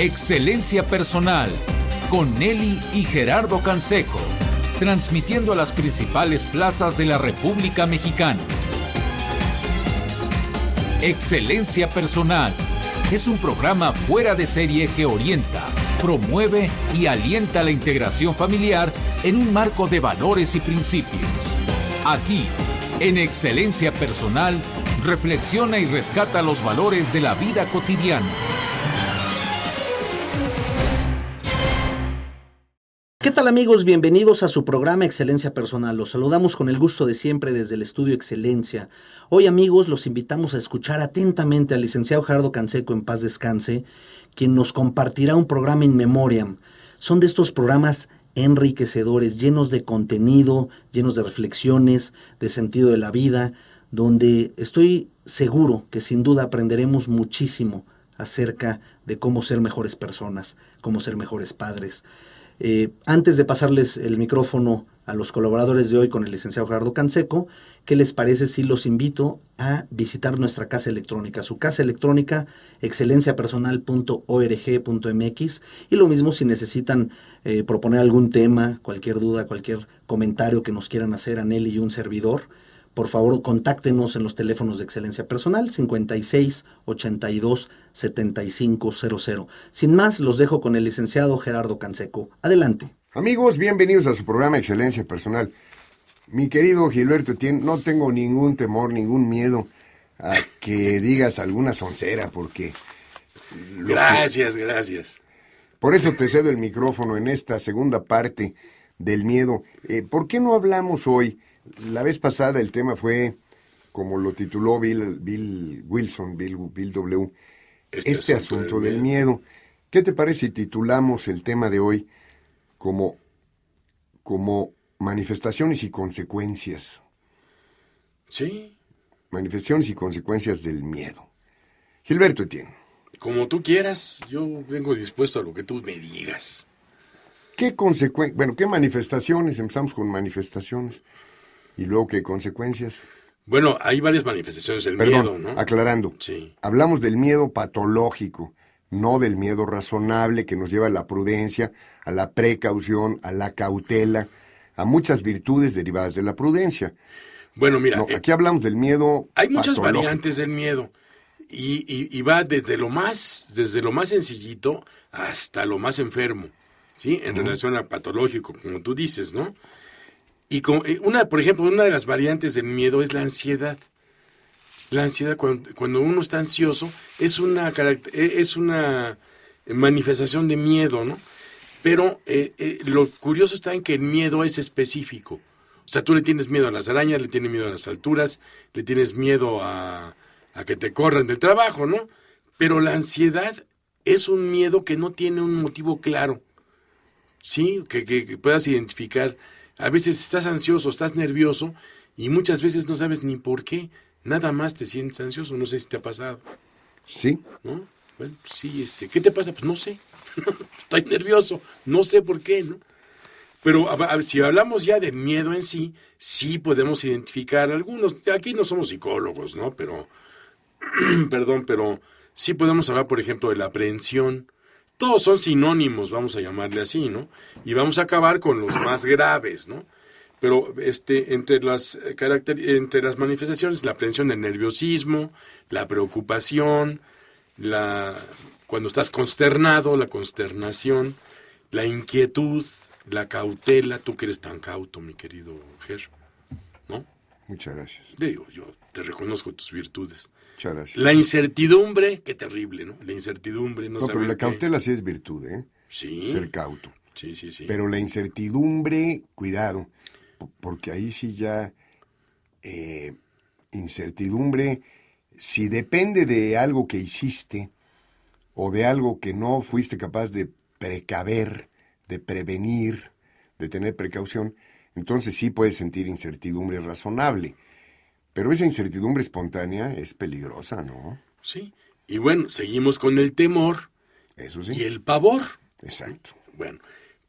Excelencia Personal, con Nelly y Gerardo Canseco, transmitiendo a las principales plazas de la República Mexicana. Excelencia Personal es un programa fuera de serie que orienta, promueve y alienta la integración familiar en un marco de valores y principios. Aquí, en Excelencia Personal, reflexiona y rescata los valores de la vida cotidiana. ¿Qué tal, amigos? Bienvenidos a su programa Excelencia Personal. Los saludamos con el gusto de siempre desde el Estudio Excelencia. Hoy, amigos, los invitamos a escuchar atentamente al licenciado Gerardo Canseco, en paz descanse, quien nos compartirá un programa in memoriam. Son de estos programas enriquecedores, llenos de contenido, llenos de reflexiones, de sentido de la vida, donde estoy seguro que sin duda aprenderemos muchísimo acerca de cómo ser mejores personas, cómo ser mejores padres. Antes de pasarles el micrófono a los colaboradores de hoy con el licenciado Gerardo Canseco, ¿qué les parece si los invito a visitar nuestra casa electrónica? Su casa electrónica, excelenciapersonal.org.mx, y lo mismo si necesitan proponer algún tema, cualquier duda, cualquier comentario que nos quieran hacer a Nelly y un servidor. Por favor, contáctenos en los teléfonos de Excelencia Personal 56 82 75 00. Sin más, los dejo con el licenciado Gerardo Canseco. Adelante. Amigos, bienvenidos a su programa Excelencia Personal. Mi querido Gilberto Etienne, no tengo ningún temor, ningún miedo a que digas alguna soncera, porque... Gracias. Por eso te cedo el micrófono en esta segunda parte del miedo. ¿Por qué no hablamos hoy? La vez pasada el tema fue, como lo tituló Bill W., este asunto del miedo. ¿Qué te parece si titulamos el tema de hoy como manifestaciones y consecuencias? Sí. Manifestaciones y consecuencias del miedo. Gilberto Etienne. Como tú quieras, yo vengo dispuesto a lo que tú me digas. ¿Qué manifestaciones? Empezamos con manifestaciones. ¿Y luego qué consecuencias? Bueno, hay varias manifestaciones del miedo, ¿no? Aclarando. Sí. Hablamos del miedo patológico, no del miedo razonable que nos lleva a la prudencia, a la precaución, a la cautela, a muchas virtudes derivadas de la prudencia. Bueno, mira... No, aquí hablamos del miedo hay muchas patológico. variantes del miedo. Y va desde lo más sencillito hasta lo más enfermo, ¿sí? En relación a patológico, como tú dices, ¿no? Y por ejemplo, una de las variantes del miedo es la ansiedad. La ansiedad, cuando uno está ansioso, es una manifestación de miedo, ¿no? Pero lo curioso está en que el miedo es específico. O sea, tú le tienes miedo a las arañas, le tienes miedo a las alturas, le tienes miedo a que te corran del trabajo, ¿no? Pero la ansiedad es un miedo que no tiene un motivo claro, ¿sí? Que puedas identificar. A veces estás ansioso, estás nervioso y muchas veces no sabes ni por qué. Nada más te sientes ansioso, no sé si te ha pasado. Sí. ¿No? Bueno, sí, ¿qué te pasa? Pues no sé. Estoy nervioso, no sé por qué, ¿no? Pero si hablamos ya de miedo en sí, sí podemos identificar algunos. Aquí no somos psicólogos, ¿no? Pero, pero sí podemos hablar, por ejemplo, de la aprehensión. Todos son sinónimos, vamos a llamarle así, ¿no? Y vamos a acabar con los más graves, ¿no? Pero entre las manifestaciones, la aprehensión del nerviosismo, la preocupación, cuando estás consternado, la consternación, la inquietud, la cautela. Tú que eres tan cauto, mi querido Ger, ¿no? Muchas gracias. Digo, yo te reconozco tus virtudes. Muchas gracias. La incertidumbre, qué terrible, ¿no? La incertidumbre, no saber pero la qué. cautela sí es virtud, ¿eh? Sí. Ser cauto. Sí. Pero la incertidumbre, cuidado, porque ahí sí ya incertidumbre, si depende de algo que hiciste o de algo que no fuiste capaz de precaver, de prevenir, de tener precaución, entonces sí puedes sentir incertidumbre razonable. Pero esa incertidumbre espontánea es peligrosa, ¿no? Sí. Y bueno, seguimos con el temor. Eso sí. Y el pavor. Exacto. Bueno,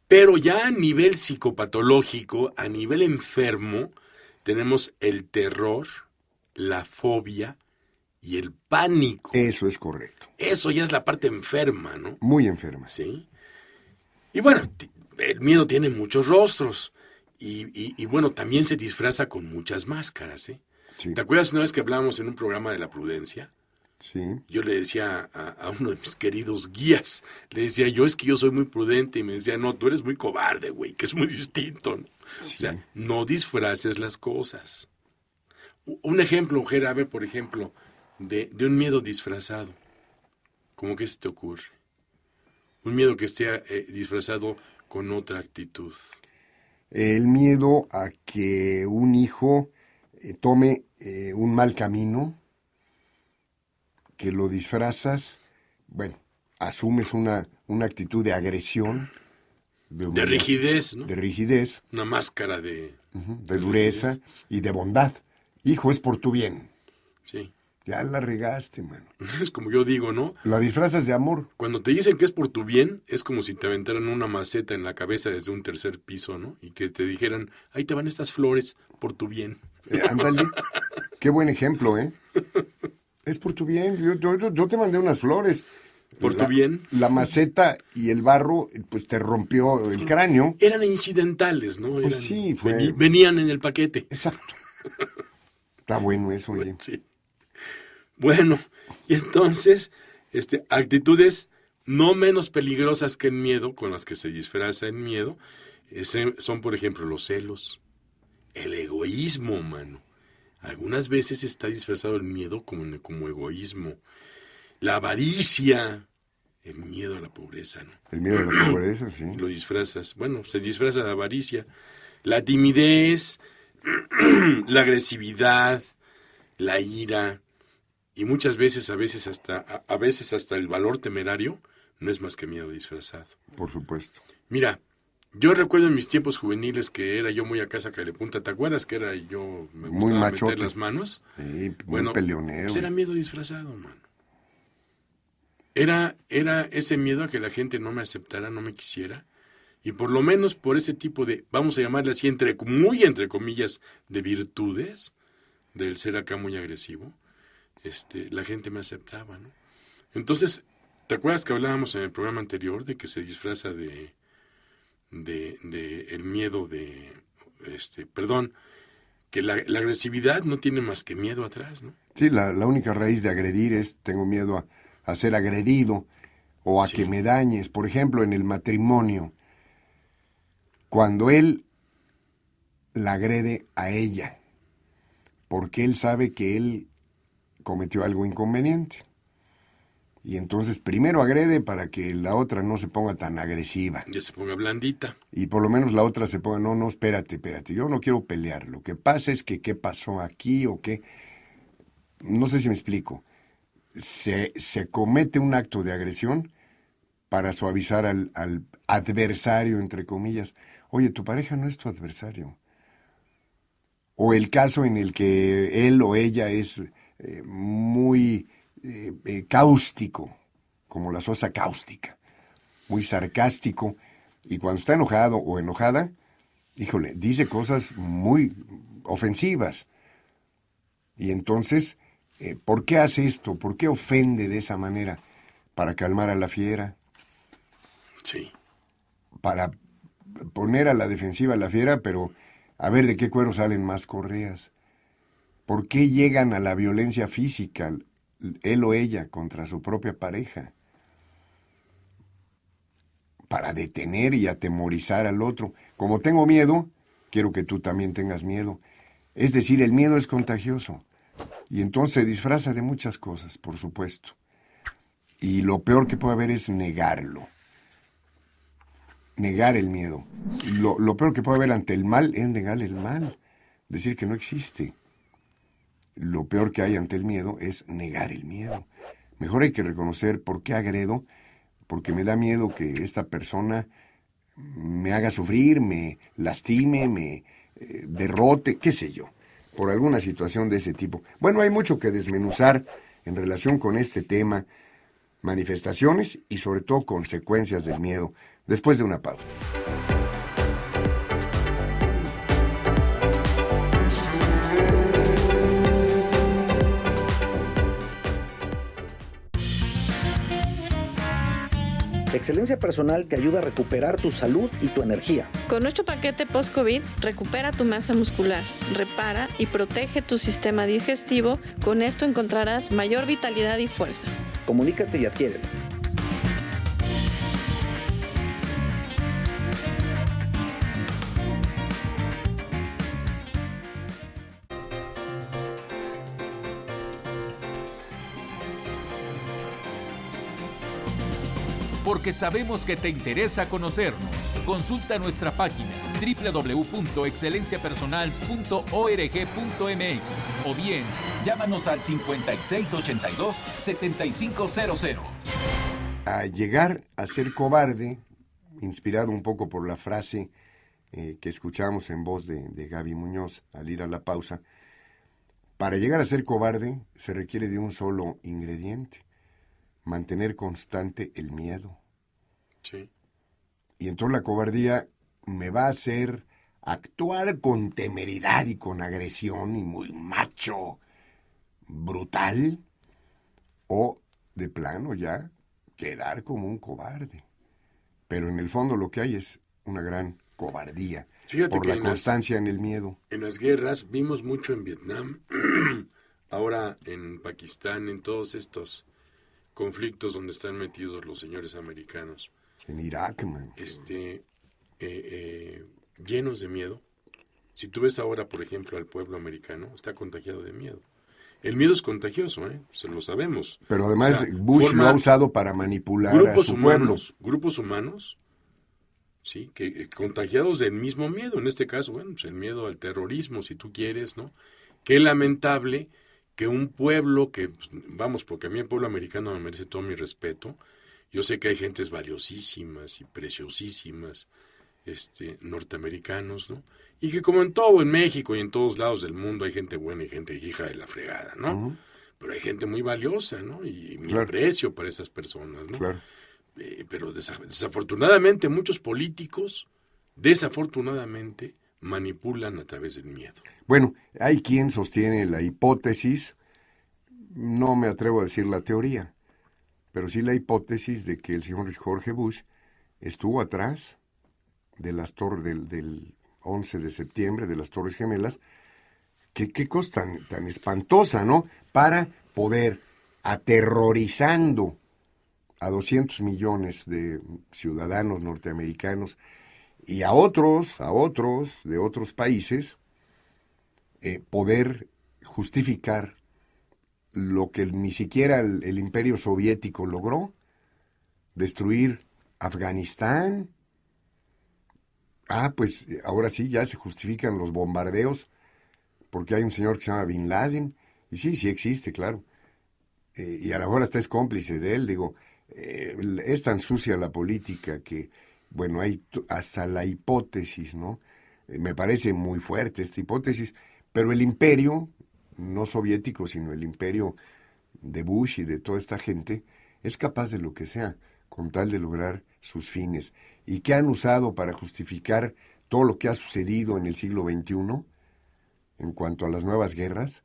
pero ya a nivel psicopatológico, a nivel enfermo, tenemos el terror, la fobia y el pánico. Eso es correcto. Eso ya es la parte enferma, ¿no? Muy enferma. Sí. Y bueno, el miedo tiene muchos rostros. Y bueno, también se disfraza con muchas máscaras, ¿eh? Sí. ¿Te acuerdas una vez que hablábamos en un programa de la prudencia? Sí. Yo le decía a uno de mis queridos guías, le decía yo, es que yo soy muy prudente, y me decía, no, tú eres muy cobarde, güey, que es muy distinto, ¿no? Sí. O sea, no disfraces las cosas. Un ejemplo, Jera, a ver, por ejemplo, de un miedo disfrazado. ¿Cómo que se te ocurre? Un miedo que esté disfrazado con otra actitud. El miedo a que un hijo tome un mal camino, que lo disfrazas, bueno, asumes una actitud de agresión, De rigidez, ¿no? de rigidez, Una máscara de dureza y de bondad. Hijo, es por tu bien. Sí. Ya la regaste, mano. Es como yo digo, ¿no? La disfrazas de amor. Cuando te dicen que es por tu bien, es como si te aventaran una maceta en la cabeza desde un tercer piso, ¿no? Y que te dijeran, ahí te van estas flores por tu bien. Ándale. Qué buen ejemplo, ¿eh? Es por tu bien. Yo te mandé unas flores. ¿Por tu bien? La maceta y el barro, pues te rompió el cráneo. Eran incidentales, ¿no? Pues sí, fue- Venían en el paquete. Exacto. Está bueno eso, oye. Sí. Bueno, y entonces, actitudes no menos peligrosas que el miedo, con las que se disfraza el miedo, son, por ejemplo, los celos, el egoísmo, mano. Algunas veces está disfrazado el miedo como egoísmo. La avaricia, el miedo a la pobreza, ¿no? El miedo a la pobreza, sí. Lo disfrazas. Bueno, se disfraza de avaricia. La timidez, la agresividad, la ira, y muchas veces, a veces hasta el valor temerario, no es más que miedo disfrazado. Por supuesto. Mira, yo recuerdo en mis tiempos juveniles que era yo muy a casa calepunta, ¿te acuerdas que era yo, me Muy gustaba machote. meter las manos? Sí, muy Bueno, peleonero. pues era miedo disfrazado, mano. Era ese miedo a que la gente no me aceptara, no me quisiera, y por lo menos por ese tipo de, vamos a llamarle así, muy entre comillas, de virtudes, del ser acá muy agresivo, la gente me aceptaba, ¿no? Entonces, ¿te acuerdas que hablábamos en el programa anterior de que se disfraza de el miedo que la agresividad no tiene más que miedo atrás, ¿no? Sí, la única raíz de agredir es tengo miedo a ser agredido o a Sí. que me dañes. Por ejemplo, en el matrimonio, cuando él la agrede a ella, porque él sabe que él cometió algo inconveniente. Y entonces primero agrede para que la otra no se ponga tan agresiva. Ya se ponga blandita. Y por lo menos la otra se ponga, no, espérate, yo no quiero pelear. Lo que pasa es que qué pasó aquí o qué. No sé si me explico. Se comete un acto de agresión para suavizar al adversario, entre comillas. Oye, tu pareja no es tu adversario. O el caso en el que él o ella es muy cáustico, como la sosa cáustica, muy sarcástico, y cuando está enojado o enojada, híjole, dice cosas muy ofensivas. Y entonces, ¿por qué hace esto? ¿Por qué ofende de esa manera? Para calmar a la fiera, Sí. para poner a la defensiva a la fiera, pero a ver de qué cuero salen más correas. ¿Por qué llegan a la violencia física, él o ella, contra su propia pareja? Para detener y atemorizar al otro. Como tengo miedo, quiero que tú también tengas miedo. Es decir, el miedo es contagioso. Y entonces se disfraza de muchas cosas, por supuesto. Y lo peor que puede haber es negarlo. Negar el miedo. Lo peor que puede haber ante el mal es negar el mal. Decir que no existe. Lo peor que hay ante el miedo es negar el miedo. Mejor hay que reconocer por qué agredo, porque me da miedo que esta persona me haga sufrir, me lastime, me derrote, qué sé yo, por alguna situación de ese tipo. Bueno, hay mucho que desmenuzar en relación con este tema, manifestaciones y sobre todo consecuencias del miedo, después de una pausa. Excelencia Personal te ayuda a recuperar tu salud y tu energía. Con nuestro paquete post-COVID, recupera tu masa muscular, repara y protege tu sistema digestivo. Con esto encontrarás mayor vitalidad y fuerza. Comunícate y adquiérelo. Porque sabemos que te interesa conocernos. Consulta nuestra página www.excelenciapersonal.org.mx o bien llámanos al 5682-7500. A llegar a ser cobarde, inspirado un poco por la frase que escuchamos en voz de Gaby Muñoz al ir a la pausa, para llegar a ser cobarde se requiere de un solo ingrediente: mantener constante el miedo. Sí. Y entonces la cobardía me va a hacer actuar con temeridad y con agresión y muy macho, brutal, o de plano ya quedar como un cobarde. Pero en el fondo lo que hay es una gran cobardía. Fíjate por que la constancia en el miedo. En las guerras vimos mucho en Vietnam, ahora en Pakistán, en todos estos conflictos donde están metidos los señores americanos. En Irak, man. Llenos de miedo. Si tú ves ahora, por ejemplo, al pueblo americano, está contagiado de miedo. El miedo es contagioso, se lo sabemos. Pero además O sea, Bush lo ha usado para manipular a su pueblo. Grupos humanos, sí, que contagiados del mismo miedo. En este caso, bueno, pues el miedo al terrorismo, si tú quieres, ¿no? Qué lamentable que un pueblo que, vamos, porque a mí el pueblo americano me merece todo mi respeto. Yo sé que hay gentes valiosísimas y preciosísimas, norteamericanos, ¿no? Y que como en todo, en México y en todos lados del mundo, hay gente buena y gente hija de la fregada, ¿no? Uh-huh. Pero hay gente muy valiosa, ¿no? Y mi Claro. aprecio para esas personas, ¿no? Claro. Pero desafortunadamente muchos políticos, desafortunadamente, manipulan a través del miedo. Bueno, hay quien sostiene la hipótesis, no me atrevo a decir la teoría, pero sí la hipótesis de que el señor George Bush estuvo atrás de las torres del 11 de septiembre, de las Torres Gemelas. Qué cosa tan espantosa, ¿no? Para poder, aterrorizando a 200 millones de ciudadanos norteamericanos y a otros de otros países, poder justificar lo que ni siquiera el Imperio Soviético logró, destruir Afganistán. Pues ahora sí ya se justifican los bombardeos porque hay un señor que se llama Bin Laden, y sí existe, claro, y a lo mejor hasta es cómplice de él. Digo, es tan sucia la política que, bueno, hay hasta la hipótesis, ¿no? Me parece muy fuerte esta hipótesis, pero el imperio, no soviético, sino el imperio de Bush y de toda esta gente, es capaz de lo que sea, con tal de lograr sus fines. ¿Y qué han usado para justificar todo lo que ha sucedido en el siglo XXI en cuanto a las nuevas guerras?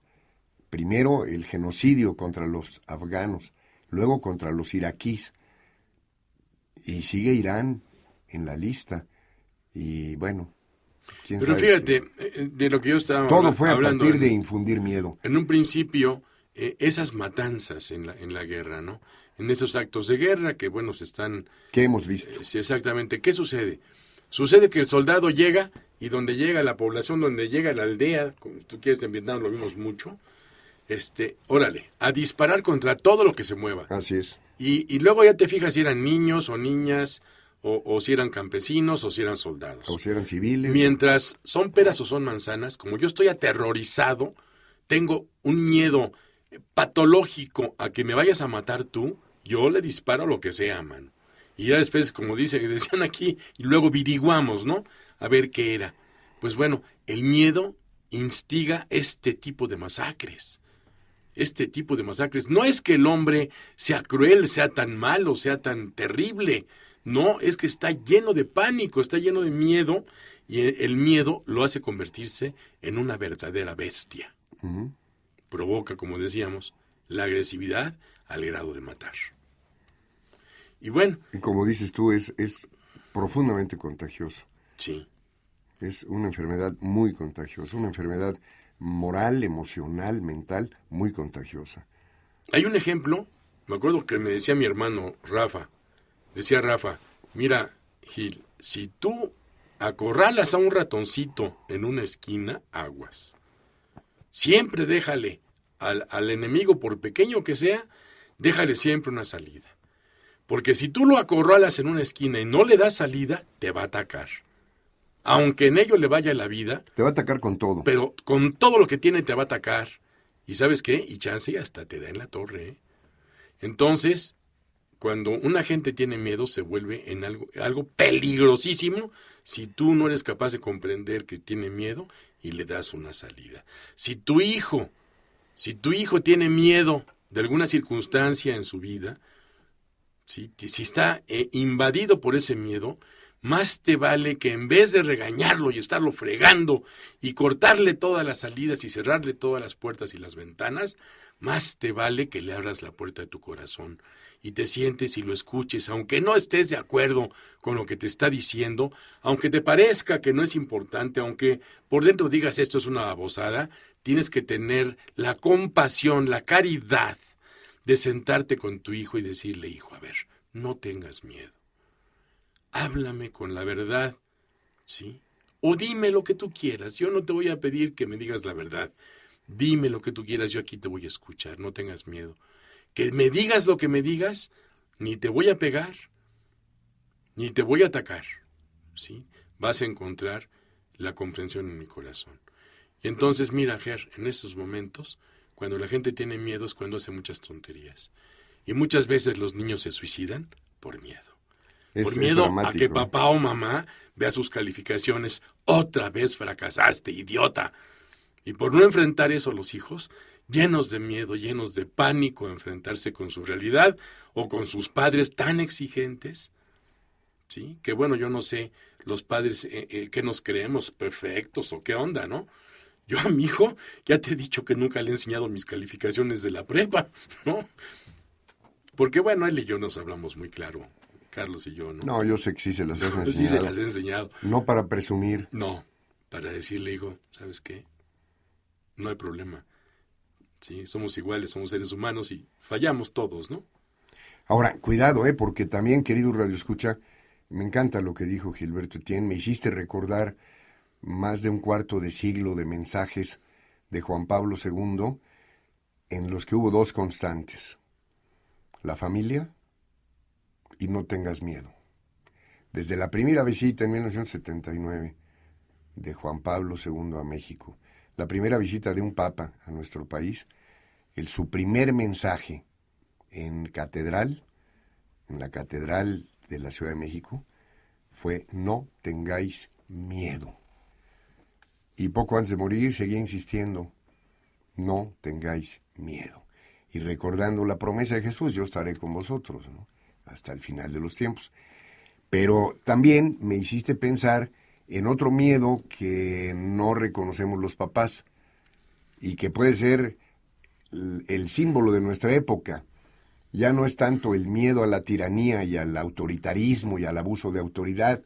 Primero, el genocidio contra los afganos, luego contra los iraquíes, y sigue Irán en la lista. Y bueno, quién Pero sabe. fíjate, de lo que yo estaba Todo fue hablando, a partir de infundir miedo. En un principio, esas matanzas en la guerra, ¿no? En esos actos de guerra que, bueno, se están... ¿Qué hemos visto? Sí, exactamente. ¿Qué sucede? Sucede que el soldado llega, y donde llega la población, donde llega la aldea, como tú quieres, en Vietnam lo vimos mucho, órale, a disparar contra todo lo que se mueva. Así es. Y luego ya te fijas si eran niños o niñas, o si eran campesinos, o si eran soldados. O si eran civiles. Mientras son peras o son manzanas, como yo estoy aterrorizado, tengo un miedo patológico a que me vayas a matar tú, yo le disparo lo que sea, mano. Y ya después, como decían aquí, y luego averiguamos, ¿no? A ver qué era. Pues bueno, el miedo instiga este tipo de masacres. Este tipo de masacres. No es que el hombre sea cruel, sea tan malo, sea tan terrible. No, es que está lleno de pánico, está lleno de miedo, y el miedo lo hace convertirse en una verdadera bestia. Uh-huh. Provoca, como decíamos, la agresividad al grado de matar. Y bueno. Y como dices tú, es profundamente contagioso. Sí. Es una enfermedad muy contagiosa, una enfermedad moral, emocional, mental, muy contagiosa. Hay un ejemplo, me acuerdo que me decía mi hermano Rafa, mira, Gil, si tú acorralas a un ratoncito en una esquina, aguas. Siempre déjale al enemigo, por pequeño que sea, déjale siempre una salida. Porque si tú lo acorralas en una esquina y no le das salida, te va a atacar. Aunque en ello le vaya la vida. Te va a atacar con todo. Pero con todo lo que tiene te va a atacar. ¿Y sabes qué? Y chance hasta te da en la torre, ¿eh? Entonces, cuando una gente tiene miedo, se vuelve en algo peligrosísimo si tú no eres capaz de comprender que tiene miedo y le das una salida. Si tu hijo tiene miedo de alguna circunstancia en su vida, si está invadido por ese miedo, más te vale que en vez de regañarlo y estarlo fregando y cortarle todas las salidas y cerrarle todas las puertas y las ventanas, más te vale que le abras la puerta de tu corazón y te sientes y lo escuches, aunque no estés de acuerdo con lo que te está diciendo, aunque te parezca que no es importante, aunque por dentro digas esto es una babosada, tienes que tener la compasión, la caridad de sentarte con tu hijo y decirle, hijo, a ver, no tengas miedo. Háblame con la verdad, ¿sí? O dime lo que tú quieras. Yo no te voy a pedir que me digas la verdad. Dime lo que tú quieras, yo aquí te voy a escuchar, no tengas miedo. Que me digas lo que me digas, ni te voy a pegar, ni te voy a atacar, ¿sí? Vas a encontrar la comprensión en mi corazón. Y entonces, mira, Ger, en estos momentos, cuando la gente tiene miedo es cuando hace muchas tonterías. Y muchas veces los niños se suicidan por miedo. Por miedo a que papá o mamá vea sus calificaciones. Otra vez fracasaste, idiota. Y por no enfrentar eso los hijos, llenos de miedo, llenos de pánico a enfrentarse con su realidad o con sus padres tan exigentes, ¿sí? Que bueno, yo no sé, los padres que nos creemos perfectos o qué onda, ¿no? Yo a mi hijo ya te he dicho que nunca le he enseñado mis calificaciones de la prepa, ¿no? Porque bueno, él y yo nos hablamos muy claro. Carlos y yo, ¿no? No, yo sé que sí se las has enseñado. Sí se las he enseñado. No para presumir. No, para decirle, hijo, ¿sabes qué? No hay problema. Sí, somos iguales, somos seres humanos y fallamos todos, ¿no? Ahora, cuidado, porque también, querido Radio Escucha, me encanta lo que dijo Gilberto Etienne. Me hiciste recordar más de un cuarto de siglo de mensajes de Juan Pablo II en los que hubo dos constantes. La familia y no tengas miedo. Desde la primera visita en 1979 de Juan Pablo II a México, la primera visita de un papa a nuestro país, su primer mensaje en la catedral de la Ciudad de México, fue no tengáis miedo. Y poco antes de morir seguía insistiendo, no tengáis miedo. Y recordando la promesa de Jesús, yo estaré con vosotros, ¿no? Hasta el final de los tiempos. Pero también me hiciste pensar en otro miedo que no reconocemos los papás y que puede ser el símbolo de nuestra época. Ya no es tanto el miedo a la tiranía y al autoritarismo y al abuso de autoridad,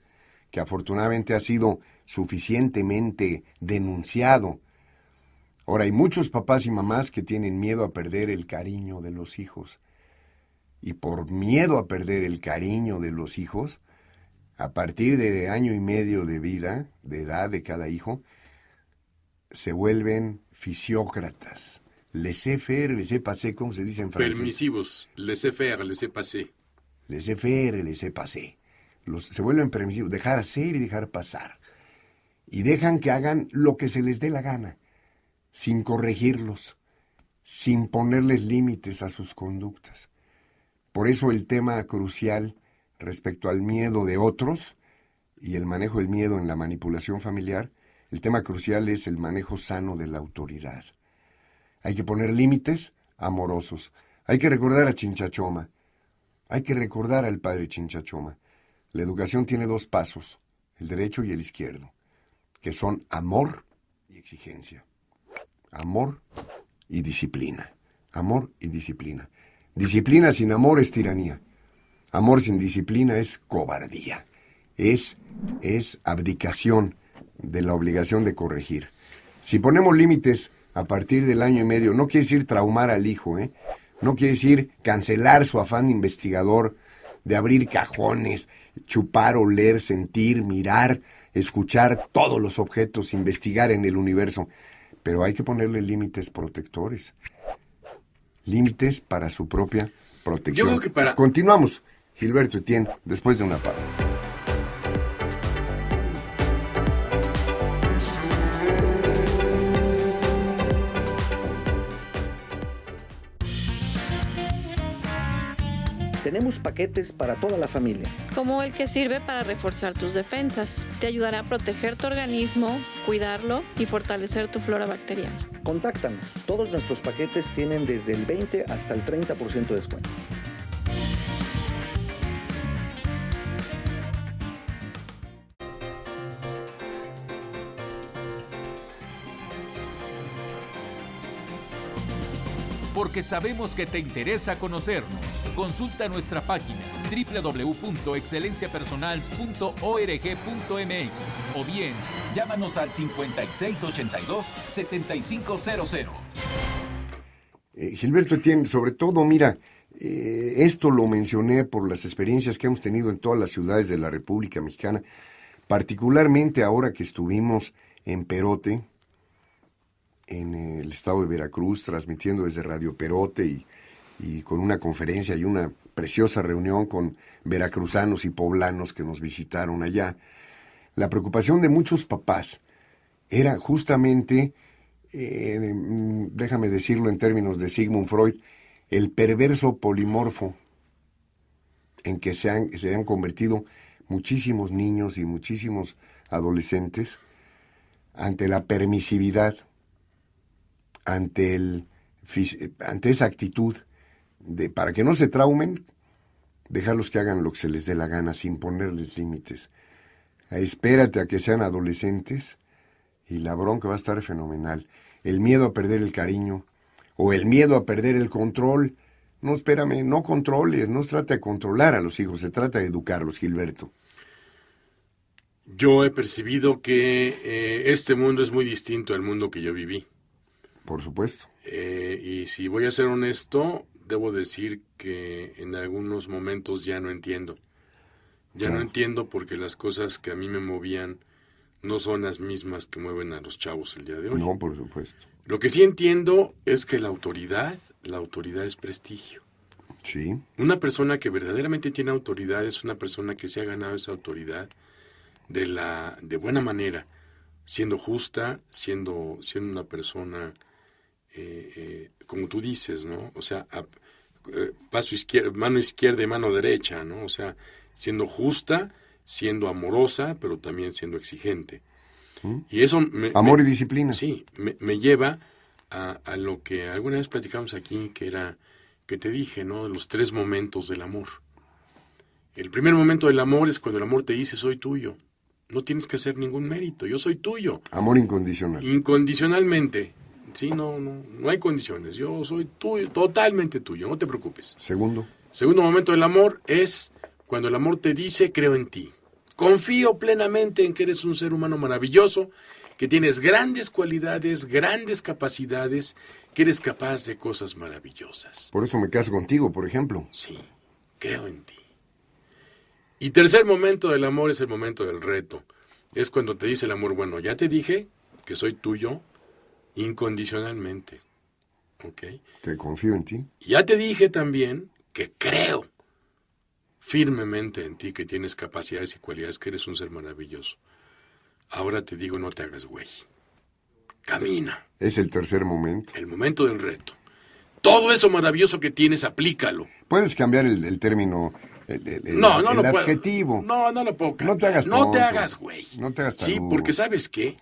que afortunadamente ha sido suficientemente denunciado. Ahora, hay muchos papás y mamás que tienen miedo a perder el cariño de los hijos. Y por miedo a perder el cariño de los hijos, a partir de año y medio de vida, de edad de cada hijo, se vuelven fisiócratas. Laissez-faire, laissez-passer, como se dice en francés. Permisivos, laissez-faire, laissez-passer. Laissez-faire, laissez-passer. Se vuelven permisivos, dejar hacer y dejar pasar. Y dejan que hagan lo que se les dé la gana, sin corregirlos, sin ponerles límites a sus conductas. Por eso el tema crucial respecto al miedo de otros y el manejo del miedo en la manipulación familiar, el tema crucial es el manejo sano de la autoridad. Hay que poner límites amorosos. Hay que recordar a Chinchachoma. Hay que recordar al padre Chinchachoma. La educación tiene dos pasos, el derecho y el izquierdo, que son amor y exigencia. Amor y disciplina. Amor y disciplina. Disciplina sin amor es tiranía. Amor sin disciplina es cobardía, es abdicación de la obligación de corregir. Si ponemos límites a partir del año y medio, no quiere decir traumar al hijo, no quiere decir cancelar su afán investigador de abrir cajones, chupar, oler, sentir, mirar, escuchar todos los objetos, investigar en el universo. Pero hay que ponerle límites protectores, límites para su propia protección. Yo creo que Continuamos, Gilberto Etienne, después de una pausa. Tenemos paquetes para toda la familia. Como el que sirve para reforzar tus defensas. Te ayudará a proteger tu organismo, cuidarlo y fortalecer tu flora bacteriana. Contáctanos. Todos nuestros paquetes tienen desde el 20 hasta el 30% de descuento. Porque sabemos que te interesa conocernos. Consulta nuestra página www.excelenciapersonal.org.mx o bien llámanos al 5682-7500. Gilberto Etienne, sobre todo, mira, esto lo mencioné por las experiencias que hemos tenido en todas las ciudades de la República Mexicana, particularmente ahora que estuvimos en Perote, en el estado de Veracruz, transmitiendo desde Radio Perote y con una conferencia y una preciosa reunión con veracruzanos y poblanos que nos visitaron allá. La preocupación de muchos papás era justamente, déjame decirlo en términos de Sigmund Freud, el perverso polimorfo en que se han convertido muchísimos niños y muchísimos adolescentes ante la permisividad, ante esa actitud de, para que no se traumen, dejarlos que hagan lo que se les dé la gana sin ponerles límites. Espérate a que sean adolescentes y la bronca va a estar fenomenal. El miedo a perder el cariño o el miedo a perder el control. No, espérame, no controles, no se trata de controlar a los hijos, se trata de educarlos, Gilberto. Yo he percibido que este mundo es muy distinto al mundo que yo viví. Por supuesto. Y si voy a ser honesto, debo decir que en algunos momentos ya no entiendo. No entiendo porque las cosas que a mí me movían no son las mismas que mueven a los chavos el día de hoy. No, por supuesto. Lo que sí entiendo es que la autoridad es prestigio. Sí. Una persona que verdaderamente tiene autoridad es una persona que se ha ganado esa autoridad de buena manera, siendo justa, siendo una persona, como tú dices, ¿no? O sea, mano izquierda y mano derecha, ¿no? O sea, siendo justa, siendo amorosa, pero también siendo exigente. Y eso amor y disciplina. Sí, me lleva a lo que alguna vez platicamos aquí, que te dije, ¿no? Los 3 momentos del amor. El primer momento del amor es cuando el amor te dice, soy tuyo. No tienes que hacer ningún mérito, yo soy tuyo. Amor incondicional. Incondicionalmente. Sí, no hay condiciones. Yo soy tuyo, totalmente tuyo, no te preocupes. Segundo momento del amor es cuando el amor te dice, creo en ti. Confío plenamente en que eres un ser humano maravilloso, que tienes grandes cualidades, grandes capacidades, que eres capaz de cosas maravillosas. Por eso me caso contigo, por ejemplo. Sí, creo en ti. Y tercer momento del amor es el momento del reto. Es cuando te dice el amor, bueno, ya te dije que soy tuyo incondicionalmente. ¿Ok? Que confío en ti. Ya te dije también que creo firmemente en ti, que tienes capacidades y cualidades, que eres un ser maravilloso. Ahora te digo, no te hagas güey. Camina. Es el tercer momento. El momento del reto. Todo eso maravilloso que tienes, aplícalo. Puedes cambiar el término, el no lo adjetivo. No lo puedo cambiar. No te hagas tonto. tonto. No te hagas güey. No te hagas Sí, tarugo. porque ¿sabes qué?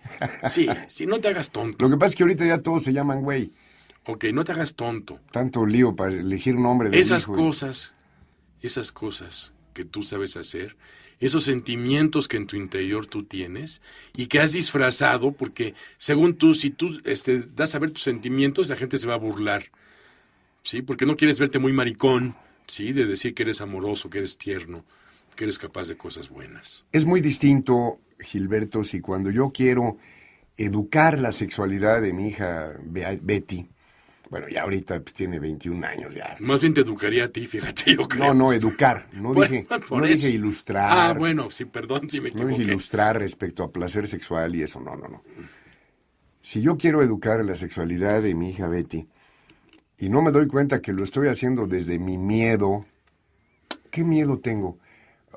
Sí, no te hagas tonto. Lo que pasa es que ahorita ya todos se llaman güey. Ok, no te hagas tonto. Tanto lío para elegir nombre de Esas cosas que tú sabes hacer, esos sentimientos que en tu interior tú tienes y que has disfrazado, porque según tú, si tú das a ver tus sentimientos, la gente se va a burlar. ¿Sí? Porque no quieres verte muy maricón, ¿sí? De decir que eres amoroso, que eres tierno, que eres capaz de cosas buenas. Es muy distinto, Gilberto, si cuando yo quiero educar la sexualidad de mi hija Betty, bueno, ya ahorita pues, tiene 21 años ya. Más bien te educaría a ti, fíjate, yo creo. No, educar. No Bueno, dije ilustrar. bueno, sí, perdón si me No equivoqué. dije ilustrar respecto a placer sexual y eso, no. Si yo quiero educar la sexualidad de mi hija Betty y no me doy cuenta que lo estoy haciendo desde mi miedo, ¿qué miedo tengo?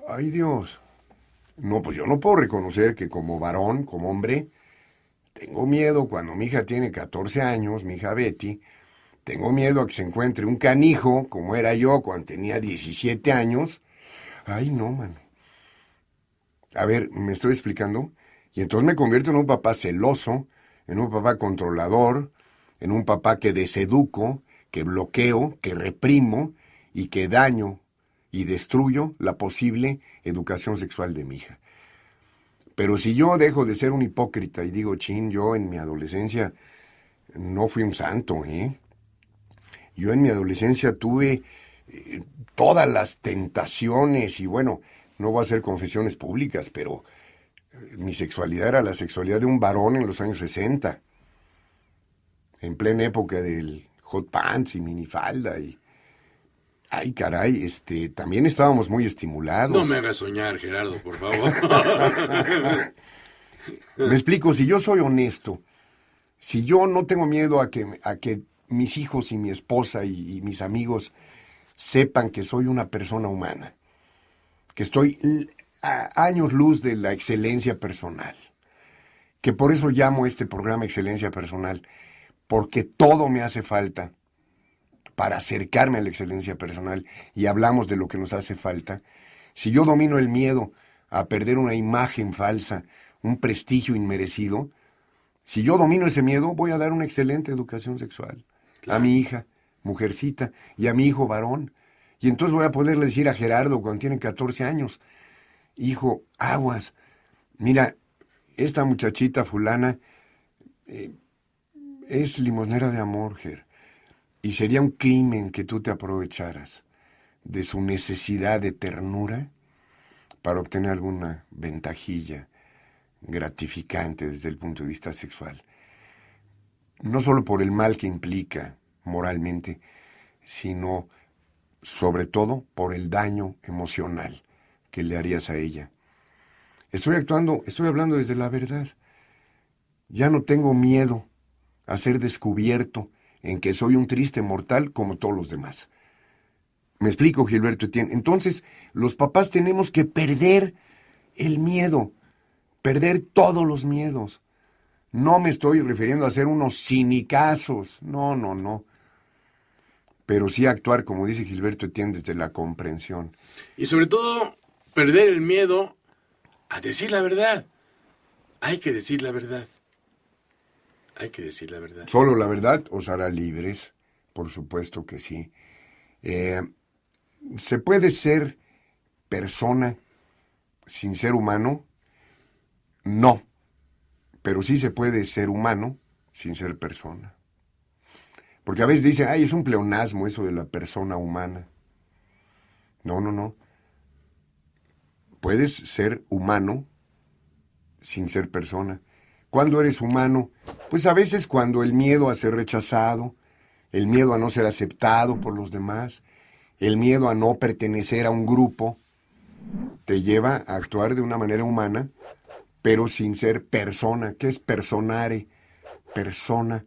Ay, Dios. No, pues yo no puedo reconocer que como varón, como hombre, tengo miedo cuando mi hija tiene 14 años, mi hija Betty, tengo miedo a que se encuentre un canijo, como era yo cuando tenía 17 años. Ay, no, mano. A ver, ¿me estoy explicando? Y entonces me convierto en un papá celoso, en un papá controlador, en un papá que deseduco, que bloqueo, que reprimo y que daño y destruyo la posible educación sexual de mi hija. Pero si yo dejo de ser un hipócrita y digo, chin, yo en mi adolescencia no fui un santo, ¿eh? Yo en mi adolescencia tuve todas las tentaciones y bueno, no voy a hacer confesiones públicas, pero mi sexualidad era la sexualidad de un varón en los años 60, en plena época del hot pants y minifalda y... Ay, caray, también estábamos muy estimulados. No me hagas soñar, Gerardo, por favor. Me explico, si yo soy honesto, si yo no tengo miedo a que mis hijos y mi esposa y mis amigos sepan que soy una persona humana, que estoy a años luz de la excelencia personal, que por eso llamo este programa Excelencia Personal, porque todo me hace falta para acercarme a la excelencia personal, y hablamos de lo que nos hace falta. Si yo domino el miedo a perder una imagen falsa, un prestigio inmerecido, si yo domino ese miedo, voy a dar una excelente educación sexual a mi hija, mujercita, y a mi hijo varón. Y entonces voy a poderle decir a Gerardo, cuando tiene 14 años, hijo, aguas, mira, esta muchachita fulana es limonera de amor, Ger. Y sería un crimen que tú te aprovecharas de su necesidad de ternura para obtener alguna ventajilla gratificante desde el punto de vista sexual. No solo por el mal que implica moralmente, sino sobre todo por el daño emocional que le harías a ella. Estoy hablando desde la verdad. Ya no tengo miedo a ser descubierto en que soy un triste mortal como todos los demás. ¿Me explico, Gilberto Etienne? Entonces, los papás tenemos que perder el miedo, perder todos los miedos. No me estoy refiriendo a ser unos cinicazos, no. Pero sí actuar, como dice Gilberto Etienne, desde la comprensión. Y sobre todo, perder el miedo a decir la verdad. Hay que decir la verdad. Hay que decir la verdad. ¿Solo la verdad os hará libres? Por supuesto que sí. ¿Se puede ser persona sin ser humano? No. Pero sí se puede ser humano sin ser persona. Porque a veces dicen, ay, es un pleonasmo eso de la persona humana. No. Puedes ser humano sin ser persona. ¿Cuándo eres humano? Pues a veces cuando el miedo a ser rechazado, el miedo a no ser aceptado por los demás, el miedo a no pertenecer a un grupo, te lleva a actuar de una manera humana, pero sin ser persona. ¿Qué es personare? Persona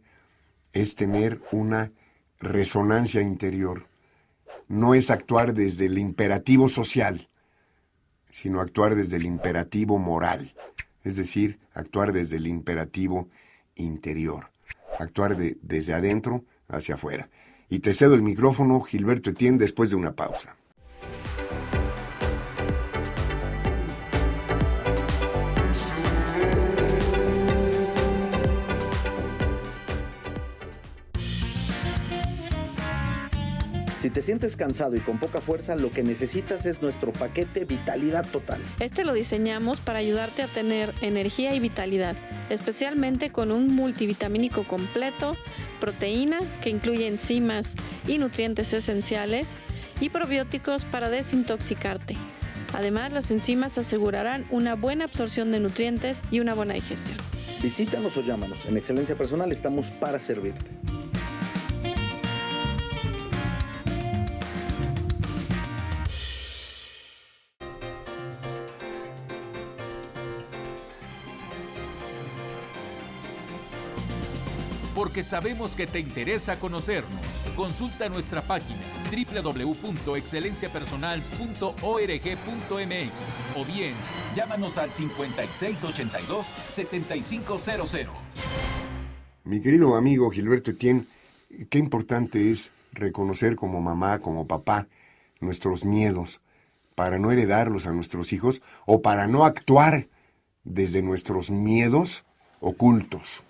es tener una resonancia interior. No es actuar desde el imperativo social, sino actuar desde el imperativo moral. Es decir, actuar desde el imperativo interior. Actuar desde adentro hacia afuera. Y te cedo el micrófono, Gilberto Etienne, después de una pausa. Si te sientes cansado y con poca fuerza, lo que necesitas es nuestro paquete Vitalidad Total. Este lo diseñamos para ayudarte a tener energía y vitalidad, especialmente con un multivitamínico completo, proteína que incluye enzimas y nutrientes esenciales y probióticos para desintoxicarte. Además, las enzimas asegurarán una buena absorción de nutrientes y una buena digestión. Visítanos o llámanos. En Excelencia Personal estamos para servirte. Porque sabemos que te interesa conocernos. Consulta nuestra página www.excelenciapersonal.org.mx o bien llámanos al 5682-7500. Mi querido amigo Gilberto Etienne, qué importante es reconocer como mamá, como papá, nuestros miedos, para no heredarlos a nuestros hijos o para no actuar desde nuestros miedos ocultos.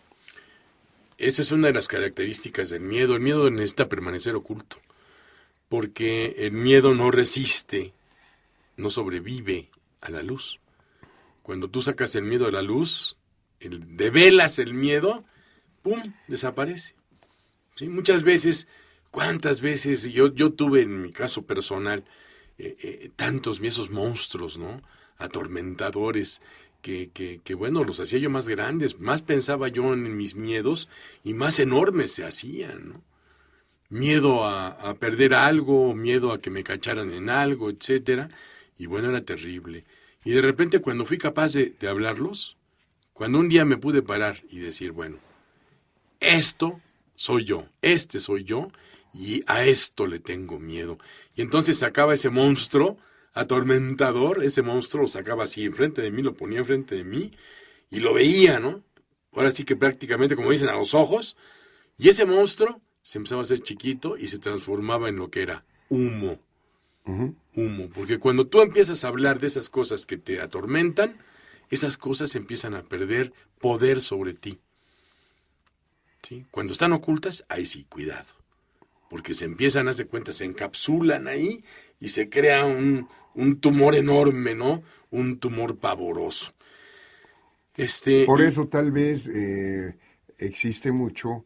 Esa es una de las características del miedo. El miedo necesita permanecer oculto, porque el miedo no resiste, no sobrevive a la luz. Cuando tú sacas el miedo a la luz, develas el miedo, ¡pum!, desaparece. ¿Sí? Muchas veces, ¿cuántas veces? Yo tuve en mi caso personal tantos esos monstruos, ¿no?, atormentadores, que bueno, los hacía yo más grandes, más pensaba yo en mis miedos y más enormes se hacían, ¿no? Miedo a perder algo, miedo a que me cacharan en algo, etcétera, y bueno, era terrible. Y de repente cuando fui capaz de hablarlos, cuando un día me pude parar y decir, bueno, esto soy yo, este soy yo, y a esto le tengo miedo. Y entonces sacaba ese monstruo atormentador, ese monstruo lo sacaba así enfrente de mí, lo ponía enfrente de mí y lo veía, ¿no? Ahora sí que prácticamente, como dicen, a los ojos, y ese monstruo se empezaba a hacer chiquito y se transformaba en lo que era humo. Humo, porque cuando tú empiezas a hablar de esas cosas que te atormentan, esas cosas empiezan a perder poder sobre ti. ¿Sí? Cuando están ocultas, ahí sí, cuidado, porque se empiezan, haz de cuenta, se encapsulan ahí y se crea un tumor enorme, ¿no? Un tumor pavoroso. Por eso tal vez existe mucho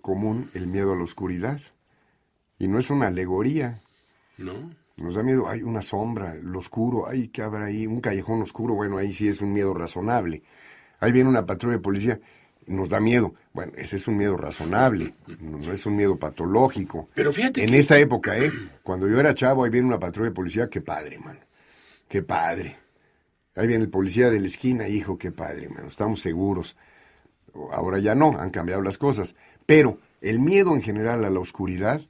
común el miedo a la oscuridad. Y no es una alegoría. ¿No? Nos da miedo, hay una sombra, lo oscuro, ay, ¿qué habrá ahí? Un callejón oscuro, bueno, ahí sí es un miedo razonable. Ahí viene una patrulla de policía, nos da miedo. Bueno, ese es un miedo razonable, no es un miedo patológico. Pero fíjate en esa época, cuando yo era chavo, ahí viene una patrulla de policía, qué padre, mano, qué padre. Ahí viene el policía de la esquina, hijo, qué padre, mano, estamos seguros. Ahora ya no, han cambiado las cosas. Pero el miedo en general a la oscuridad,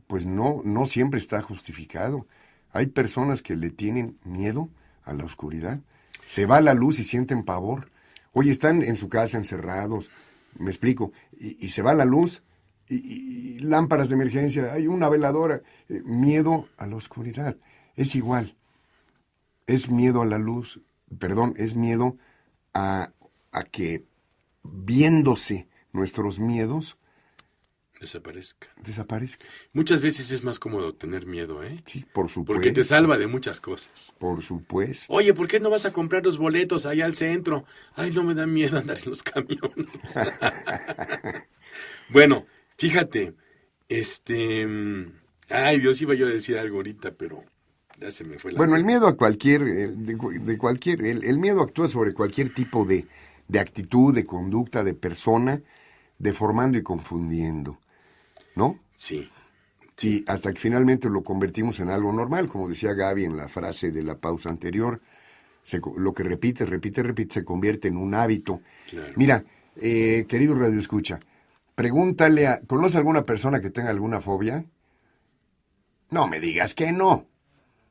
pues no siempre está justificado. Hay personas que le tienen miedo a la oscuridad. Se va la luz y sienten pavor. Oye, están en su casa encerrados, me explico, y se va la luz, y lámparas de emergencia, hay una veladora. Miedo a la oscuridad. Es igual. Es miedo a la luz, es miedo a que viéndose nuestros miedos desaparezca. Muchas veces es más cómodo tener miedo, ¿eh? Sí, por supuesto. Porque te salva de muchas cosas. Por supuesto. Oye, ¿por qué no vas a comprar los boletos allá al centro? Ay, no me da miedo andar en los camiones. Bueno, fíjate, ay, Dios, iba yo a decir algo ahorita, pero ya se me fue la... Bueno, el miedo a cualquier, el miedo actúa sobre cualquier tipo de actitud, de conducta, de persona, deformando y confundiendo, ¿no? Sí. Sí, hasta que finalmente lo convertimos en algo normal, como decía Gaby en la frase de la pausa anterior, lo que repite, se convierte en un hábito. Claro. Mira, querido Radio Escucha, pregúntale ¿conoce alguna persona que tenga alguna fobia? No me digas que no.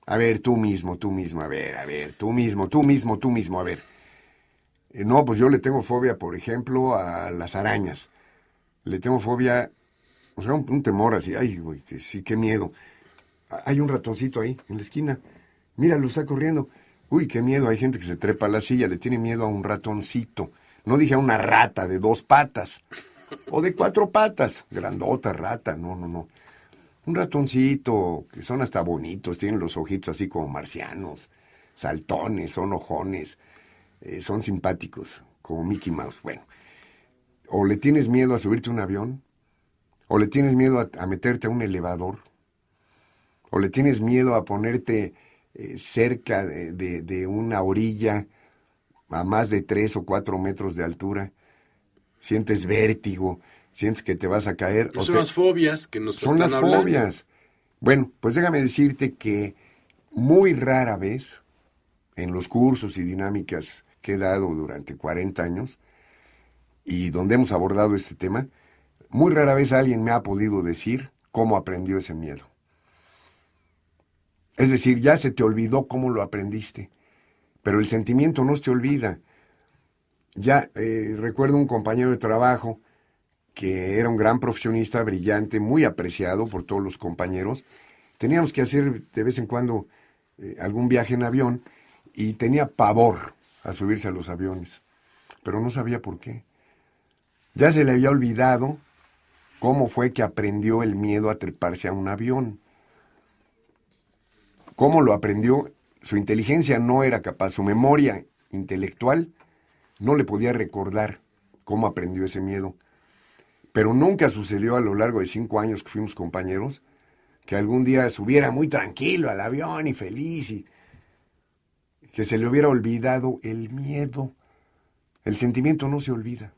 A ver, tú mismo, a ver, tú mismo, a ver. No, pues yo le tengo fobia, por ejemplo, a las arañas. Le tengo fobia, o sea, un temor así, ay, güey, que sí, qué miedo. Hay un ratoncito ahí, en la esquina. Míralo, está corriendo. Uy, qué miedo, hay gente que se trepa a la silla, le tiene miedo a un ratoncito. No dije a una rata de 2 patas, o de 4 patas, grandota rata, no. Un ratoncito, que son hasta bonitos, tienen los ojitos así como marcianos, saltones, son ojones, son simpáticos, como Mickey Mouse. Bueno, o le tienes miedo a subirte a un avión, o le tienes miedo a meterte a un elevador. o le tienes miedo a ponerte cerca de una orilla a más de 3 o 4 metros de altura, sientes vértigo, sientes que te vas a caer. Son las fobias que nos son están las hablando. fobias. Bueno, pues déjame decirte que muy rara vez, en los cursos y dinámicas que he dado durante 40 años, y donde hemos abordado este tema, muy rara vez alguien me ha podido decir cómo aprendió ese miedo. Es decir, ya se te olvidó cómo lo aprendiste, pero el sentimiento no se te olvida. Ya recuerdo un compañero de trabajo que era un gran profesionista, brillante, muy apreciado por todos los compañeros. Teníamos que hacer de vez en cuando algún viaje en avión y tenía pavor a subirse a los aviones, pero no sabía por qué. Ya se le había olvidado cómo fue que aprendió el miedo a treparse a un avión. ¿Cómo lo aprendió? Su inteligencia no era capaz, su memoria intelectual no le podía recordar cómo aprendió ese miedo. Pero nunca sucedió a lo largo de 5 años que fuimos compañeros que algún día subiera muy tranquilo al avión y feliz y que se le hubiera olvidado el miedo. El sentimiento no se olvida.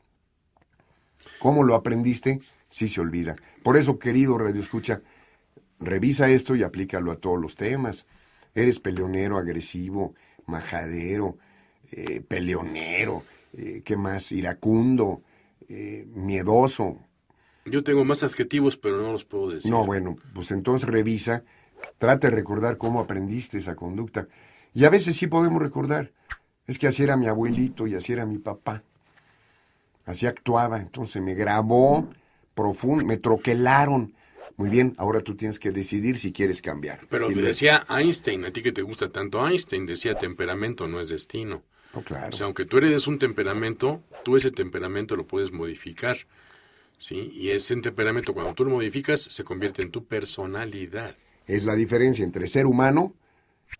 ¿Cómo lo aprendiste? Sí se olvida. Por eso, querido radioescucha, revisa esto y aplícalo a todos los temas. Eres peleonero, agresivo, majadero, peleonero, ¿qué más? Iracundo, miedoso. Yo tengo más adjetivos, pero no los puedo decir. No, bueno, pues entonces revisa, trata de recordar cómo aprendiste esa conducta. Y a veces sí podemos recordar. Es que así era mi abuelito y así era mi papá. Así actuaba, entonces me grabó profundo, me troquelaron. Muy bien, ahora tú tienes que decidir si quieres cambiar. Pero Gilberto. decía Einstein, a ti que te gusta tanto Einstein, decía temperamento no es destino. Oh, claro. O sea, aunque tú heredes un temperamento, tú ese temperamento lo puedes modificar, ¿sí? Y ese temperamento, cuando tú lo modificas, se convierte en tu personalidad. Es la diferencia entre ser humano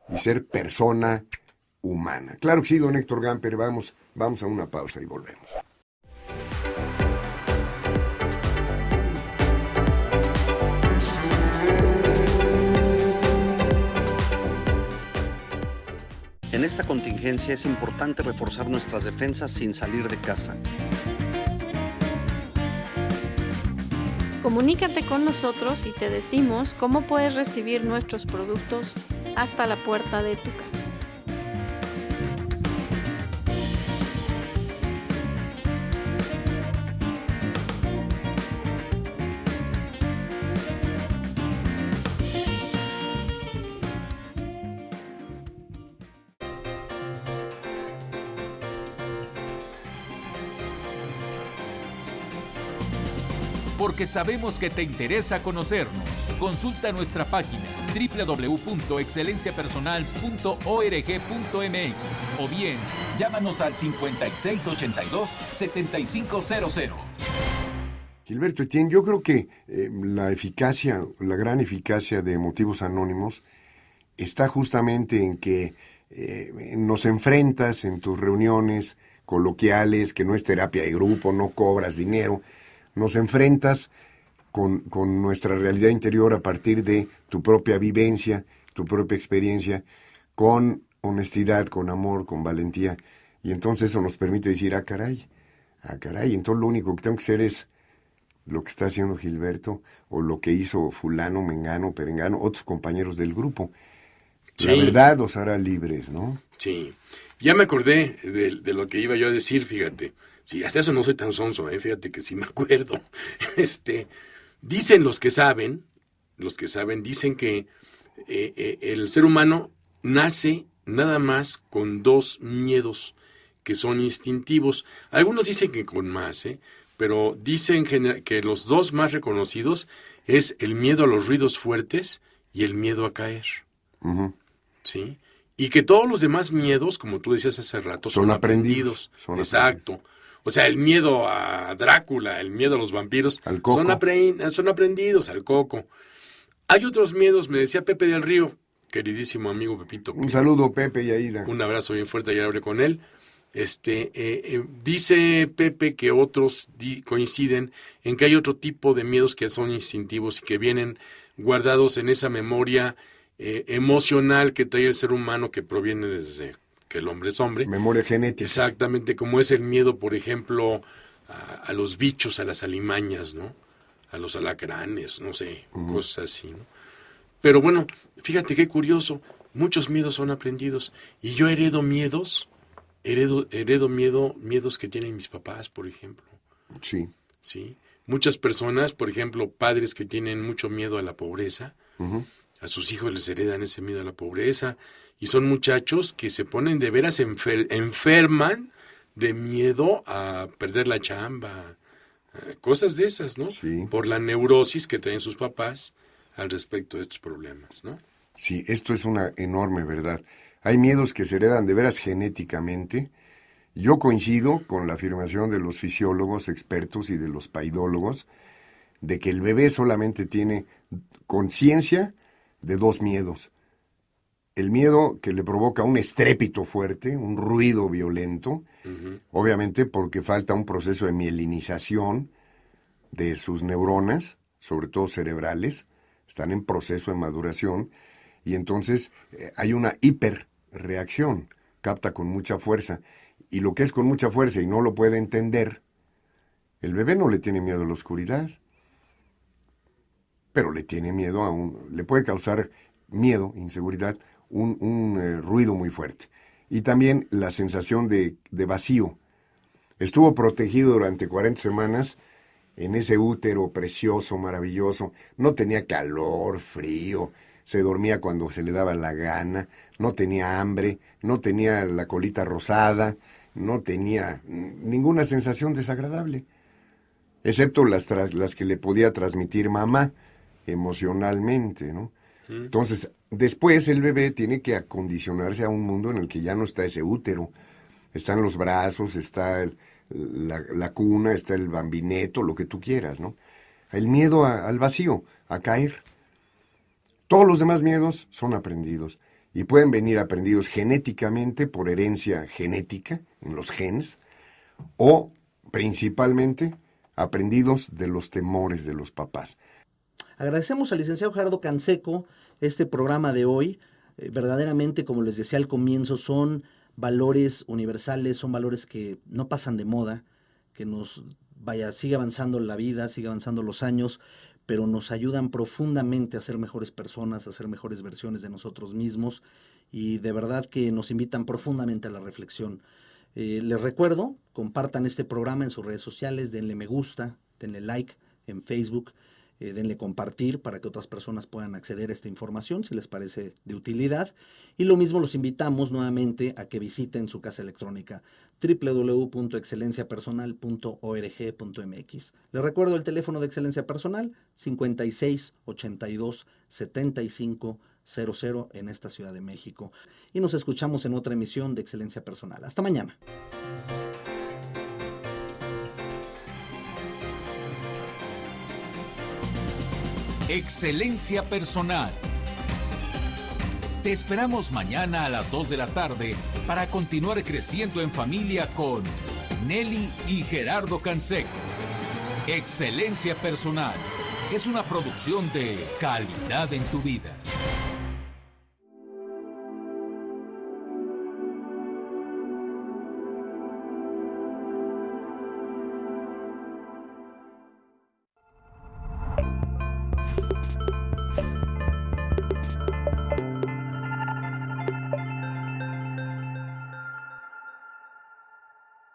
y ser persona humana. Claro que sí, don Héctor Gamper, vamos a una pausa y volvemos. En esta contingencia es importante reforzar nuestras defensas sin salir de casa. Comunícate con nosotros y te decimos cómo puedes recibir nuestros productos hasta la puerta de tu casa. Porque sabemos que te interesa conocernos. Consulta nuestra página www.excelenciapersonal.org.mx o bien llámanos al 5682-7500. Gilberto Etienne, yo creo que la gran eficacia de Motivos Anónimos está justamente en que nos enfrentas en tus reuniones coloquiales, que no es terapia de grupo, no cobras dinero, nos enfrentas con nuestra realidad interior a partir de tu propia vivencia, tu propia experiencia, con honestidad, con amor, con valentía. Y entonces eso nos permite decir, caray, entonces lo único que tengo que hacer es lo que está haciendo Gilberto o lo que hizo fulano, mengano, perengano, otros compañeros del grupo. Sí. La verdad os hará libres, ¿no? Sí. Ya me acordé de lo que iba yo a decir, fíjate. Sí, hasta eso no soy tan sonso, fíjate que sí me acuerdo. Dicen los que saben, dicen que el ser humano nace nada más con 2 miedos que son instintivos. Algunos dicen que con más, pero dicen que los 2 más reconocidos es el miedo a los ruidos fuertes y el miedo a caer. Uh-huh. ¿Sí? Y que todos los demás miedos, como tú decías hace rato, son aprendidos. Exacto. O sea, el miedo a Drácula, el miedo a los vampiros, son aprendidos, al coco. Hay otros miedos, me decía Pepe del Río, queridísimo amigo Pepito. Un saludo, Pepe y Aida. Un abrazo bien fuerte, ayer hablé con él. Dice Pepe que otros coinciden en que hay otro tipo de miedos que son instintivos y que vienen guardados en esa memoria emocional que trae el ser humano, que proviene desde que el hombre es hombre. Memoria genética. Exactamente, como es el miedo, por ejemplo, a los bichos, a las alimañas, ¿no? A los alacranes, no sé, cosas así, ¿no? Pero bueno, fíjate qué curioso, muchos miedos son aprendidos, y yo heredo miedos que tienen mis papás, por ejemplo. Sí. ¿Sí? Muchas personas, por ejemplo, padres que tienen mucho miedo a la pobreza, a sus hijos les heredan ese miedo a la pobreza, y son muchachos que se ponen de veras, enferman de miedo a perder la chamba, cosas de esas, ¿no? Sí. Por la neurosis que traen sus papás al respecto de estos problemas, ¿no? Sí, esto es una enorme verdad. Hay miedos que se heredan de veras genéticamente. Yo coincido con la afirmación de los fisiólogos expertos y de los paidólogos de que el bebé solamente tiene conciencia de dos miedos. El miedo que le provoca un estrépito fuerte, un ruido violento, obviamente porque falta un proceso de mielinización de sus neuronas, sobre todo cerebrales, están en proceso de maduración, y entonces hay una hiperreacción, capta con mucha fuerza. Y lo que es con mucha fuerza y no lo puede entender, el bebé no le tiene miedo a la oscuridad, pero le tiene miedo le puede causar miedo, inseguridad, un ruido muy fuerte. Y también la sensación de vacío. Estuvo protegido durante 40 semanas en ese útero precioso, maravilloso. No tenía calor, frío, se dormía cuando se le daba la gana, no tenía hambre, no tenía la colita rosada, no tenía ninguna sensación desagradable, excepto las que le podía transmitir mamá emocionalmente, ¿no? Entonces, después el bebé tiene que acondicionarse a un mundo en el que ya no está ese útero. Están los brazos, está la cuna, está el bambineto, lo que tú quieras, ¿no? El miedo al vacío, a caer. Todos los demás miedos son aprendidos y pueden venir aprendidos genéticamente por herencia genética en los genes o principalmente aprendidos de los temores de los papás. Agradecemos al licenciado Gerardo Canseco este programa de hoy. Verdaderamente, como les decía al comienzo, son valores universales, son valores que no pasan de moda, que sigue avanzando la vida, sigue avanzando los años, pero nos ayudan profundamente a ser mejores personas, a ser mejores versiones de nosotros mismos, y de verdad que nos invitan profundamente a la reflexión. Les recuerdo, compartan este programa en sus redes sociales, denle me gusta, denle like en Facebook, denle compartir para que otras personas puedan acceder a esta información si les parece de utilidad. Y lo mismo los invitamos nuevamente a que visiten su casa electrónica www.excelenciapersonal.org.mx. Les recuerdo el teléfono de Excelencia Personal 56 82 75 00 en esta Ciudad de México. Y nos escuchamos en otra emisión de Excelencia Personal. Hasta mañana. Excelencia Personal. Te esperamos mañana a las 2 de la tarde para continuar creciendo en familia con Nelly y Gerardo Canseco. Excelencia Personal es una producción de Calidad en tu Vida.